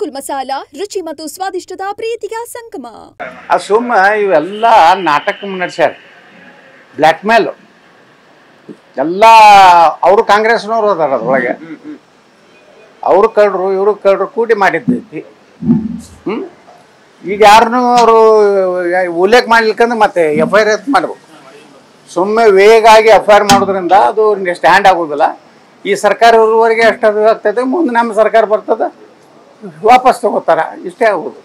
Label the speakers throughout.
Speaker 1: ಗೋಕುಲ್ ಮಸಾಲಾ ರುಚಿ ಮತ್ತು ಸ್ವಾದಿಷ್ಟದ ಪ್ರೀತಿಯ ಸಂಗಮ.
Speaker 2: ಸುಮ್ಮ ಇವೆಲ್ಲ ನಾಟಕ ನಡೆಸ್ಯಾರ, ಬ್ಲ್ಯಾಕ್ ಮೇಲ್ ಎಲ್ಲ. ಅವರು ಕಾಂಗ್ರೆಸ್ನವ್ರು ಅದಾರ ಅದ್ರೊಳಗೆ, ಅವರು ಕಳ್ರು ಇವರು ಕಳ್ರು ಕೂಡಿ ಮಾಡಿದ್ದೈತಿ. ಈಗ ಯಾರನ್ನೂ ಅವರು ಉಲ್ಲೇಖ ಮಾಡ್ಲಿಕ್ಕಂದ್ರೆ ಮತ್ತೆ FIR ಮಾಡ್ಬೇಕು. ಸುಮ್ಮನೆ ವೇಗಾಗಿ FIR ಮಾಡೋದ್ರಿಂದ ಅದು ಸ್ಟ್ಯಾಂಡ್ ಆಗೋದಿಲ್ಲ. ಈ ಸರ್ಕಾರ ಇರುವವರೆಗೆ ಅಷ್ಟು ಆಗ್ತದೆ, ಮುಂದೆ ನಮ್ಮ ಸರ್ಕಾರ ಬರ್ತದೆ, ವಾಪಸ್ ತಗೋತಾರ, ಇಷ್ಟೇ ಆಗೋದು.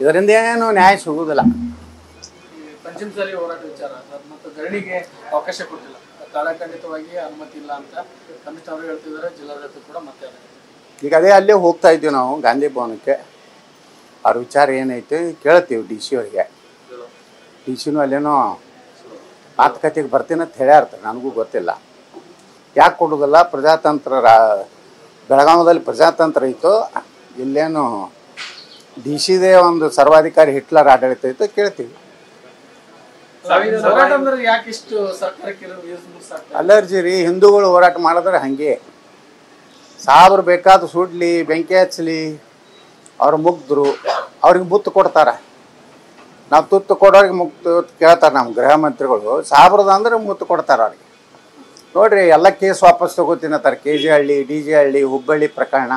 Speaker 2: ಇದರಿಂದ ಏನು ನ್ಯಾಯ ಸಿಗುವುದಿಲ್ಲ.
Speaker 3: ಪಂಚಮಸಾಲಿ ಹೋರಾಟ ವಿಚಾರ ಮತ್ತು ಧರಣಿಗೆ ಅವಕಾಶ ಕೊಟ್ಟಿಲ್ಲ, ಕಾಲಖಂಡಿತವಾಗಿ ಅನುಮತಿ ಇಲ್ಲ ಅಂತ ಕಮಿಷನರ್ ಅವರು ಹೇಳ್ತಿದ್ದಾರೆ. ಜಿಲ್ಲಾಡಳಿತ ಕೂಡ ಮತ್ತೆ
Speaker 2: ಈಗ ಅಲ್ಲೇ ಹೋಗ್ತಾ ಇದ್ದೀವಿ ನಾವು ಗಾಂಧಿ ಭವನಕ್ಕೆ. ಅವ್ರ ವಿಚಾರ ಏನೈತೆ ಕೇಳ್ತೀವಿ DC ಅವರಿಗೆ. DC ಅಲ್ಲೇನೋ ಮಾತುಕತೆಗೆ ಬರ್ತೀನಿ ಅಂತ ಹೇಳ್ಯಾರ್ತಾರೆ, ನನಗೂ ಗೊತ್ತಿಲ್ಲ. ಯಾಕೆ ಕೊಡೋದಿಲ್ಲ? ಪ್ರಜಾತಂತ್ರ ಬೆಳಗಾವದಲ್ಲಿ ಪ್ರಜಾತಂತ್ರ ಇತ್ತು, ಇಲ್ಲೇನು DCದೇ ಒಂದು ಸರ್ವಾಧಿಕಾರಿ ಹಿಟ್ಲರ್ ಆಡಳಿತ ಇತ್ತು, ಕೇಳ್ತೀವಿ. ಅಲರ್ಜಿ ರೀ, ಹಿಂದೂಗಳು ಹೋರಾಟ ಮಾಡಿದ್ರೆ ಹಾಗೆ ಸಾಬ್ರು ಬೇಕಾದ ಸುಡ್ಲಿ, ಬೆಂಕಿ ಹಚ್ಚಲಿ, ಅವ್ರು ಮುಗ್ಧರು, ಅವ್ರಿಗೆ ಮುತ್ತು ಕೊಡ್ತಾರೆ. ನಾವು ತುತ್ತು ಕೊಡೋರಿಗೆ ಮುಕ್ತು ಕೇಳ್ತಾರೆ ನಮ್ಮ ಗೃಹ ಮಂತ್ರಿಗಳು. ಸಾಬ್ರದ ಅಂದ್ರೆ ಮುತ್ತು ಕೊಡ್ತಾರೆ ಅವ್ರಿಗೆ. ನೋಡ್ರಿ, ಎಲ್ಲ ಕೇಸ್ ವಾಪಸ್ ತಗೋತೀನಿ ಅಂತಾರೆ. KG ಹಳ್ಳಿ, DG ಹಳ್ಳಿ, ಹುಬ್ಬಳ್ಳಿ ಪ್ರಕರಣ,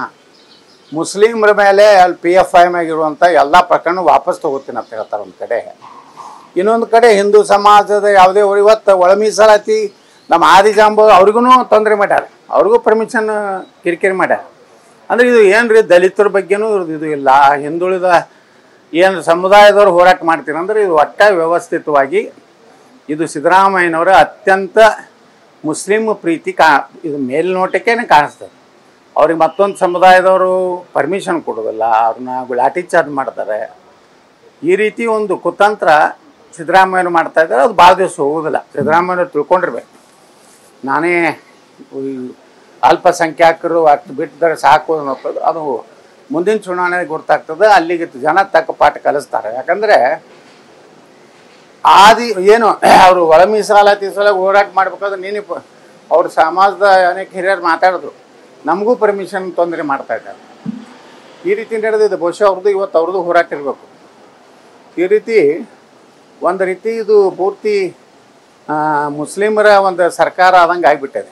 Speaker 2: ಮುಸ್ಲಿಮ್ರ ಮೇಲೆ ಅಲ್ಲಿ PFI ಮ್ಯಾಗಿರುವಂಥ ಎಲ್ಲ ಪ್ರಕರಣ ವಾಪಸ್ ತಗೋತೀನಿ ಅಂತ ಹೇಳ್ತಾರೆ ಒಂದು ಕಡೆ. ಇನ್ನೊಂದು ಕಡೆ ಹಿಂದೂ ಸಮಾಜದ ಯಾವುದೇ ಇವತ್ತು ಒಳ ಮೀಸಲಾತಿ ನಮ್ಮ ಆದಿಜಾಂಬು ಅವ್ರಿಗೂ ತೊಂದರೆ ಮಾಡ್ಯಾರ, ಅವ್ರಿಗೂ ಪರ್ಮಿಷನ್ ಕಿರಿಕಿರಿ ಮಾಡ್ಯಾರ. ಅಂದರೆ ಇದು ಏನು ರೀ, ದಲಿತರ ಬಗ್ಗೆನೂ ಇದು ಇಲ್ಲ. ಹಿಂದುಳಿದ ಏನು ಸಮುದಾಯದವ್ರು ಹೋರಾಟ ಮಾಡ್ತೀನಿ ಅಂದರೆ ಇದು ಒಟ್ಟ ವ್ಯವಸ್ಥಿತವಾಗಿ ಇದು ಸಿದ್ದರಾಮಯ್ಯನವರ ಅತ್ಯಂತ ಮುಸ್ಲಿಮ್ ಪ್ರೀತಿ ಇದು ಮೇಲ್ನೋಟಕ್ಕೇನೆ ಕಾಣಿಸ್ತದೆ. ಅವ್ರಿಗೆ ಮತ್ತೊಂದು ಸಮುದಾಯದವರು ಪರ್ಮಿಷನ್ ಕೊಡೋದಿಲ್ಲ, ಅವ್ರನ್ನ ಲಾಠಿ ಚಾರ್ಜ್ ಮಾಡ್ತಾರೆ. ಈ ರೀತಿ ಒಂದು ಕುತಂತ್ರ ಸಿದ್ದರಾಮಯ್ಯರು ಮಾಡ್ತಾ ಇದ್ದಾರೆ. ಅದು ಭಾಳ ದಿವಸ ಹೋಗೋದಿಲ್ಲ. ಸಿದ್ದರಾಮಯ್ಯವ್ರು ತಿಳ್ಕೊಂಡಿರ್ಬೇಕು, ನಾನೇ ಅಲ್ಪಸಂಖ್ಯಾತರು ಅಷ್ಟು ಬಿಟ್ಟಿದ್ದಾರೆ ಸಾಕು ಅನ್ನೋದು. ಅದು ಮುಂದಿನ ಚುನಾವಣೆಗೆ ಗೊತ್ತಾಗ್ತದೆ. ಅಲ್ಲಿಗೆ ಜನ ತಕ್ಕ ಪಾಠ ಕಲಿಸ್ತಾರೆ. ಯಾಕಂದರೆ ಏನು ಅವರು ಒಳ ಮೀಸಲಾತಿ ಸಲ ಹೋರಾಟ ಮಾಡ್ಬೇಕಾದ್ರೆ ನೀನು ಅವ್ರ ಸಮಾಜದ ಅನೇಕ ಹಿರಿಯರು ಮಾತಾಡಿದ್ರು, ನಮಗೂ ಪರ್ಮಿಷನ್ ತೊಂದರೆ ಮಾಡ್ತಾ ಇದ್ದಾರೆ. ಈ ರೀತಿ ನಡೆದಿದೆ. ಬಹುಶಃ ಅವ್ರದ್ದು ಇವತ್ತು ಅವ್ರದ್ದು ಹೋರಾಟ ಇರಬೇಕು. ಈ ರೀತಿ ಒಂದು ರೀತಿ ಇದು ಪೂರ್ತಿ ಮುಸ್ಲಿಮರ ಒಂದು ಸರ್ಕಾರ ಆದಂಗೆ ಆಗಿಬಿಟ್ಟಿದೆ.